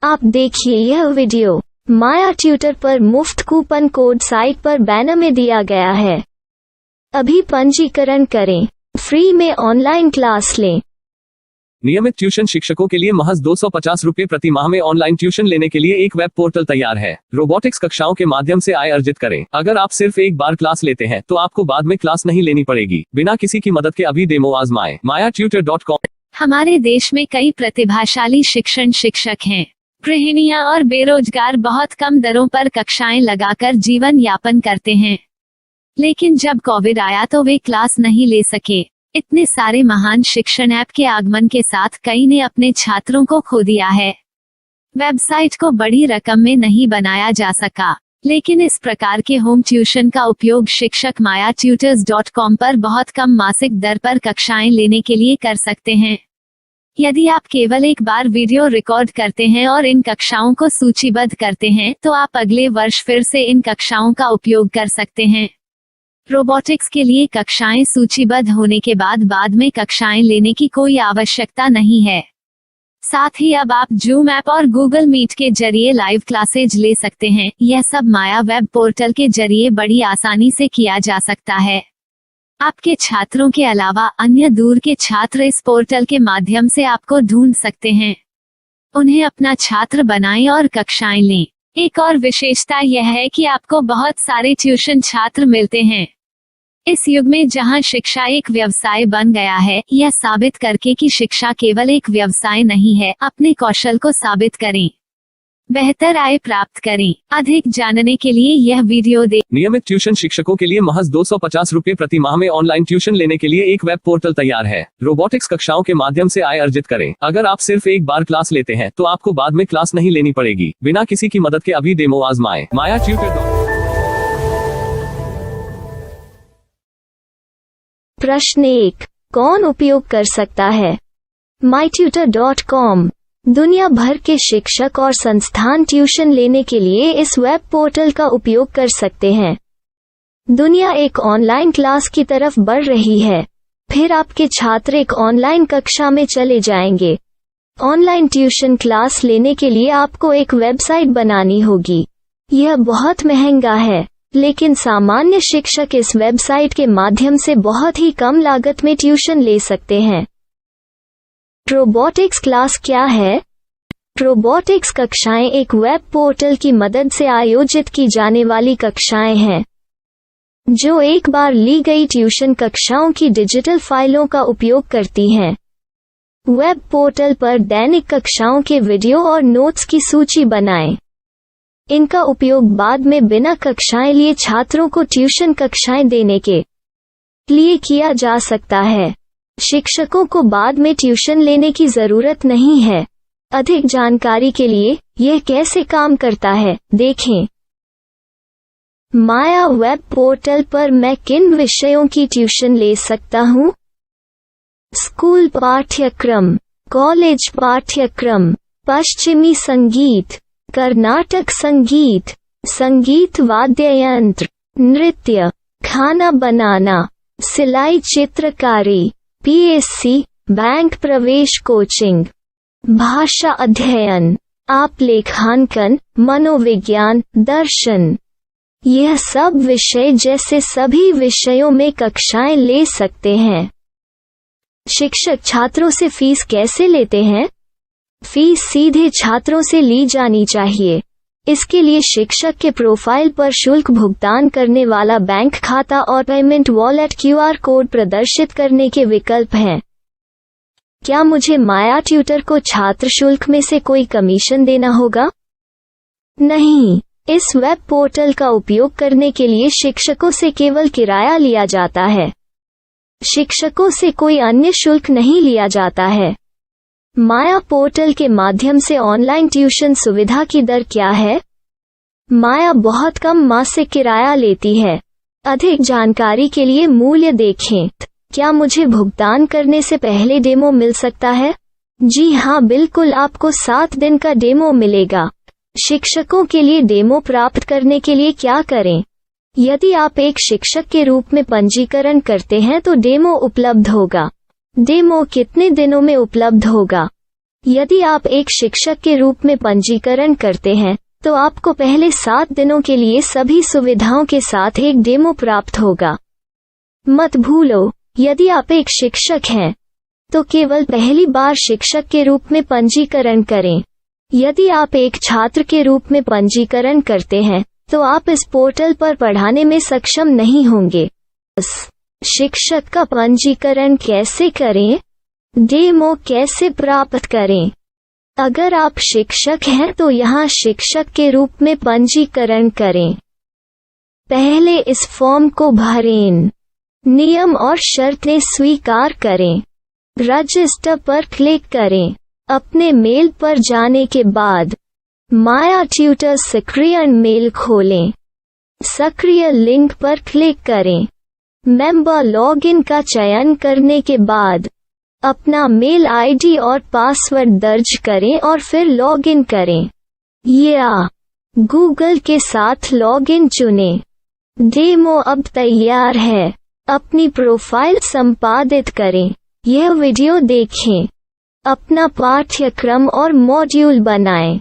आप देखिए यह वीडियो माया ट्यूटर पर मुफ्त कूपन कोड साइट पर बैनर में दिया गया है। अभी पंजीकरण करें, फ्री में ऑनलाइन क्लास लें। नियमित ट्यूशन शिक्षकों के लिए महज 250 रुपये प्रति माह में ऑनलाइन ट्यूशन लेने के लिए एक वेब पोर्टल तैयार है। रोबोटिक्स कक्षाओं के माध्यम से आय अर्जित करें। अगर आप सिर्फ एक बार क्लास लेते हैं तो आपको बाद में क्लास नहीं लेनी पड़ेगी। बिना किसी की मदद के अभी डेमो आजमाएं। mayatutor.com। हमारे देश में कई प्रतिभाशाली शिक्षक हैं। गृहिणियां और बेरोजगार बहुत कम दरों पर कक्षाएं लगाकर जीवन यापन करते हैं, लेकिन जब कोविड आया तो वे क्लास नहीं ले सके। इतने सारे महान शिक्षण ऐप के आगमन के साथ कई ने अपने छात्रों को खो दिया है। वेबसाइट को बड़ी रकम में नहीं बनाया जा सका, लेकिन इस प्रकार के होम ट्यूशन का उपयोग शिक्षक mayatutors.com पर बहुत कम मासिक दर पर कक्षाएं लेने के लिए कर सकते हैं। यदि आप केवल एक बार वीडियो रिकॉर्ड करते हैं और इन कक्षाओं को सूचीबद्ध करते हैं तो आप अगले वर्ष फिर से इन कक्षाओं का उपयोग कर सकते हैं। रोबोटिक्स के लिए कक्षाएं सूचीबद्ध होने के बाद में कक्षाएं लेने की कोई आवश्यकता नहीं है। साथ ही अब आप जूम ऐप और गूगल मीट के जरिए लाइव क्लासेज ले सकते हैं। यह सब माया वेब पोर्टल के जरिए बड़ी आसानी से किया जा सकता है। आपके छात्रों के अलावा अन्य दूर के छात्र इस पोर्टल के माध्यम से आपको ढूंढ सकते हैं। उन्हें अपना छात्र बनाएं और कक्षाएं लें। एक और विशेषता यह है कि आपको बहुत सारे ट्यूशन छात्र मिलते हैं। इस युग में जहां शिक्षा एक व्यवसाय बन गया है, यह साबित करके कि शिक्षा केवल एक व्यवसाय नहीं है, अपने कौशल को साबित करें, बेहतर आय प्राप्त करें। अधिक जानने के लिए यह वीडियो देखें। नियमित ट्यूशन शिक्षकों के लिए महज 250 रुपये प्रति माह में ऑनलाइन ट्यूशन लेने के लिए एक वेब पोर्टल तैयार है। रोबोटिक्स कक्षाओं के माध्यम से आय अर्जित करें। अगर आप सिर्फ एक बार क्लास लेते हैं तो आपको बाद में क्लास नहीं लेनी पड़ेगी। बिना किसी की मदद के अभी डेमो आजमाएं। mayatutor.com। प्रश्न 1, कौन उपयोग कर सकता है? mytutor.com दुनिया भर के शिक्षक और संस्थान ट्यूशन लेने के लिए इस वेब पोर्टल का उपयोग कर सकते हैं। दुनिया एक ऑनलाइन क्लास की तरफ बढ़ रही है, फिर आपके छात्र एक ऑनलाइन कक्षा में चले जाएंगे। ऑनलाइन ट्यूशन क्लास लेने के लिए आपको एक वेबसाइट बनानी होगी। यह बहुत महंगा है, लेकिन सामान्य शिक्षक इस वेबसाइट के माध्यम से बहुत ही कम लागत में ट्यूशन ले सकते हैं। रोबोटिक्स क्लास क्या है? रोबोटिक्स कक्षाएं एक वेब पोर्टल की मदद से आयोजित की जाने वाली कक्षाएं हैं, जो एक बार ली गई ट्यूशन कक्षाओं की डिजिटल फाइलों का उपयोग करती हैं। वेब पोर्टल पर दैनिक कक्षाओं के वीडियो और नोट्स की सूची बनाएं। इनका उपयोग बाद में बिना कक्षाएं लिए छात्रों को ट्यूशन कक्षाएं देने के लिए किया जा सकता है। शिक्षकों को बाद में ट्यूशन लेने की जरूरत नहीं है। अधिक जानकारी के लिए यह कैसे काम करता है देखें। माया वेब पोर्टल पर मैं किन विषयों की ट्यूशन ले सकता हूँ? स्कूल पाठ्यक्रम, कॉलेज पाठ्यक्रम, पश्चिमी संगीत, कर्नाटक संगीत, संगीत वाद्य यंत्र, नृत्य, खाना बनाना, सिलाई चित्रकारी, पीएससी, बैंक प्रवेश कोचिंग, भाषा अध्ययन, आप लेखांकन, मनोविज्ञान, दर्शन। यह सब विषय जैसे सभी विषयों में कक्षाएं ले सकते हैं। शिक्षक छात्रों से फीस कैसे लेते हैं? फीस सीधे छात्रों से ली जानी चाहिए। इसके लिए शिक्षक के प्रोफाइल पर शुल्क भुगतान करने वाला बैंक खाता और पेमेंट वॉलेट QR कोड प्रदर्शित करने के विकल्प हैं। क्या मुझे माया ट्यूटर को छात्र शुल्क में से कोई कमीशन देना होगा? नहीं, इस वेब पोर्टल का उपयोग करने के लिए शिक्षकों से केवल किराया लिया जाता है। शिक्षकों से कोई अन्य शुल्क नहीं लिया जाता है। माया पोर्टल के माध्यम से ऑनलाइन ट्यूशन सुविधा की दर क्या है? माया बहुत कम मासिक किराया लेती है। अधिक जानकारी के लिए मूल्य देखें। क्या मुझे भुगतान करने से पहले डेमो मिल सकता है? जी हाँ, बिल्कुल, आपको 7 दिन का डेमो मिलेगा। शिक्षकों के लिए डेमो प्राप्त करने के लिए क्या करें? यदि आप एक शिक्षक के रूप में पंजीकरण करते हैं तो डेमो उपलब्ध होगा। डेमो कितने दिनों में उपलब्ध होगा? यदि आप एक शिक्षक के रूप में पंजीकरण करते हैं तो आपको पहले 7 दिनों के लिए सभी सुविधाओं के साथ एक डेमो प्राप्त होगा। मत भूलो, यदि आप एक शिक्षक हैं तो केवल पहली बार शिक्षक के रूप में पंजीकरण करें। यदि आप एक छात्र के रूप में पंजीकरण करते हैं तो आप इस पोर्टल पर पढ़ाने में सक्षम नहीं होंगे। शिक्षक का पंजीकरण कैसे करें? डेमो कैसे प्राप्त करें? अगर आप शिक्षक हैं तो यहाँ शिक्षक के रूप में पंजीकरण करें। पहले इस फॉर्म को भरें, नियम और शर्तें स्वीकार करें, रजिस्टर पर क्लिक करें। अपने मेल पर जाने के बाद माया ट्यूटर सक्रिय मेल खोलें। सक्रिय लिंक पर क्लिक करें। मेंबर लॉगिन का चयन करने के बाद अपना मेल आईडी और पासवर्ड दर्ज करें और फिर लॉगिन करें या गूगल के साथ लॉगिन चुनें। डेमो अब तैयार है। अपनी प्रोफाइल संपादित करें। यह वीडियो देखें। अपना पाठ्यक्रम और मॉड्यूल बनाएं।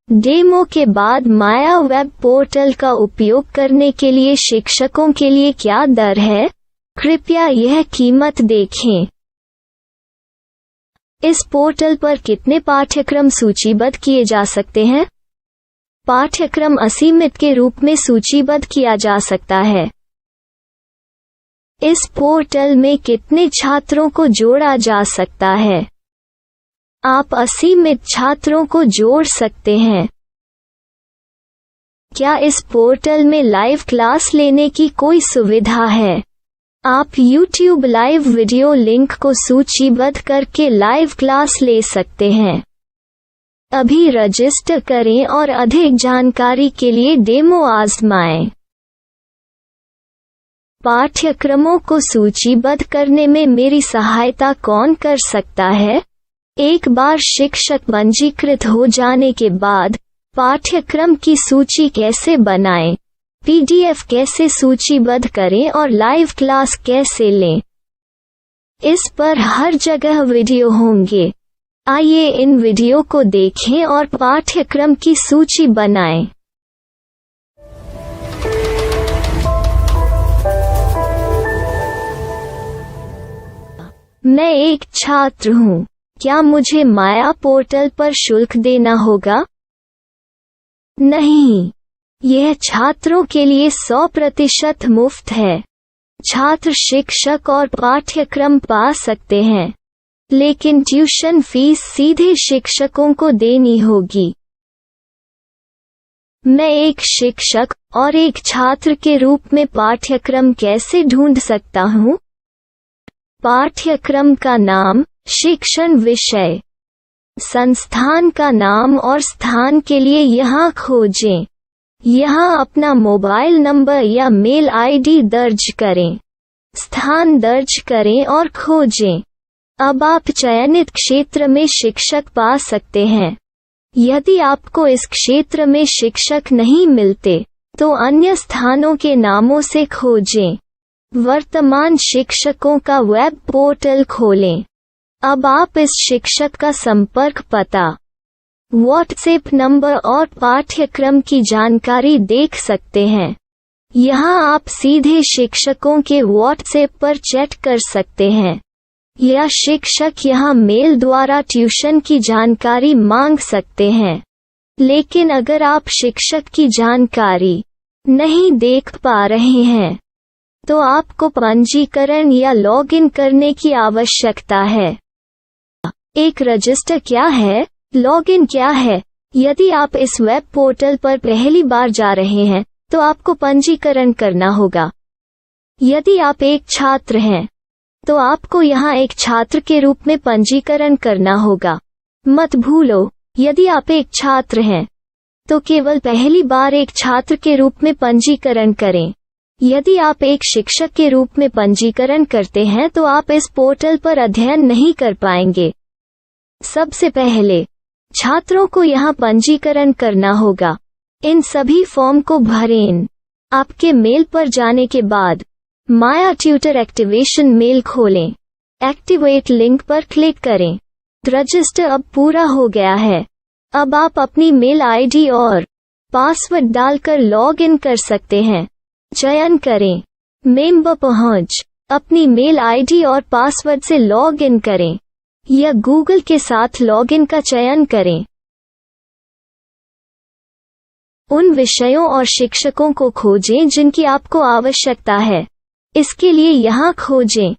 डेमो के बाद माया वेब पोर्टल का उपयोग करने के लिए शिक्षकों के लिए क्या दर है? कृपया यह कीमत देखें। इस पोर्टल पर कितने पाठ्यक्रम सूचीबद्ध किए जा सकते हैं? पाठ्यक्रम असीमित के रूप में सूचीबद्ध किया जा सकता है। इस पोर्टल में कितने छात्रों को जोड़ा जा सकता है? आप असीमित छात्रों को जोड़ सकते हैं। क्या इस पोर्टल में लाइव क्लास लेने की कोई सुविधा है? आप YouTube लाइव वीडियो लिंक को सूचीबद्ध करके लाइव क्लास ले सकते हैं। अभी रजिस्टर करें और अधिक जानकारी के लिए डेमो आजमाएं। पाठ्यक्रमों को सूचीबद्ध करने में मेरी सहायता कौन कर सकता है? एक बार शिक्षक पंजीकृत हो जाने के बाद पाठ्यक्रम की सूची कैसे बनाएं, PDF कैसे सूचीबद्ध करें और लाइव क्लास कैसे लें, इस पर हर जगह वीडियो होंगे। आइए इन वीडियो को देखें और पाठ्यक्रम की सूची बनाएं। मैं एक छात्र हूँ। क्या मुझे माया पोर्टल पर शुल्क देना होगा? नहीं, यह छात्रों के लिए 100% मुफ्त है। छात्र शिक्षक और पाठ्यक्रम पा सकते हैं, लेकिन ट्यूशन फीस सीधे शिक्षकों को देनी होगी। मैं एक शिक्षक और एक छात्र के रूप में पाठ्यक्रम कैसे ढूंढ सकता हूँ? पाठ्यक्रम का नाम, शिक्षण विषय, संस्थान का नाम और स्थान के लिए यहाँ खोजें। यहाँ अपना मोबाइल नंबर या मेल आईडी दर्ज करें। स्थान दर्ज करें और खोजें। अब आप चयनित क्षेत्र में शिक्षक पा सकते हैं। यदि आपको इस क्षेत्र में शिक्षक नहीं मिलते तो अन्य स्थानों के नामों से खोजें। वर्तमान शिक्षकों का वेब पोर्टल खोलें। अब आप इस शिक्षक का संपर्क पता, व्हाट्सएप नंबर और पाठ्यक्रम की जानकारी देख सकते हैं। यहाँ आप सीधे शिक्षकों के व्हाट्सएप पर चैट कर सकते हैं या शिक्षक यहाँ मेल द्वारा ट्यूशन की जानकारी मांग सकते हैं। लेकिन अगर आप शिक्षक की जानकारी नहीं देख पा रहे हैं तो आपको पंजीकरण या लॉगिन करने की आवश्यकता है। एक रजिस्टर क्या है? लॉगिन क्या है? यदि आप इस वेब पोर्टल पर पहली बार जा रहे हैं तो आपको पंजीकरण करना होगा। यदि आप एक छात्र हैं तो आपको यहाँ एक छात्र के रूप में पंजीकरण करना होगा। मत भूलो, यदि आप एक छात्र हैं तो केवल पहली बार एक छात्र के रूप में पंजीकरण करें। यदि आप एक शिक्षक के रूप में पंजीकरण करते हैं तो आप इस पोर्टल पर अध्ययन नहीं कर पाएंगे। सबसे पहले छात्रों को यहाँ पंजीकरण करना होगा। इन सभी फॉर्म को भरें। आपके मेल पर जाने के बाद माया ट्यूटर एक्टिवेशन मेल खोलें। एक्टिवेट लिंक पर क्लिक करें। रजिस्टर अब पूरा हो गया है। अब आप अपनी मेल आईडी और पासवर्ड डालकर लॉग इन कर सकते हैं। चयन करें मेंबर पहुंच। अपनी मेल आईडी और पासवर्ड से लॉग इन करें या गूगल के साथ लॉग इन का चयन करें। उन विषयों और शिक्षकों को खोजें जिनकी आपको आवश्यकता है। इसके लिए यहाँ खोजें।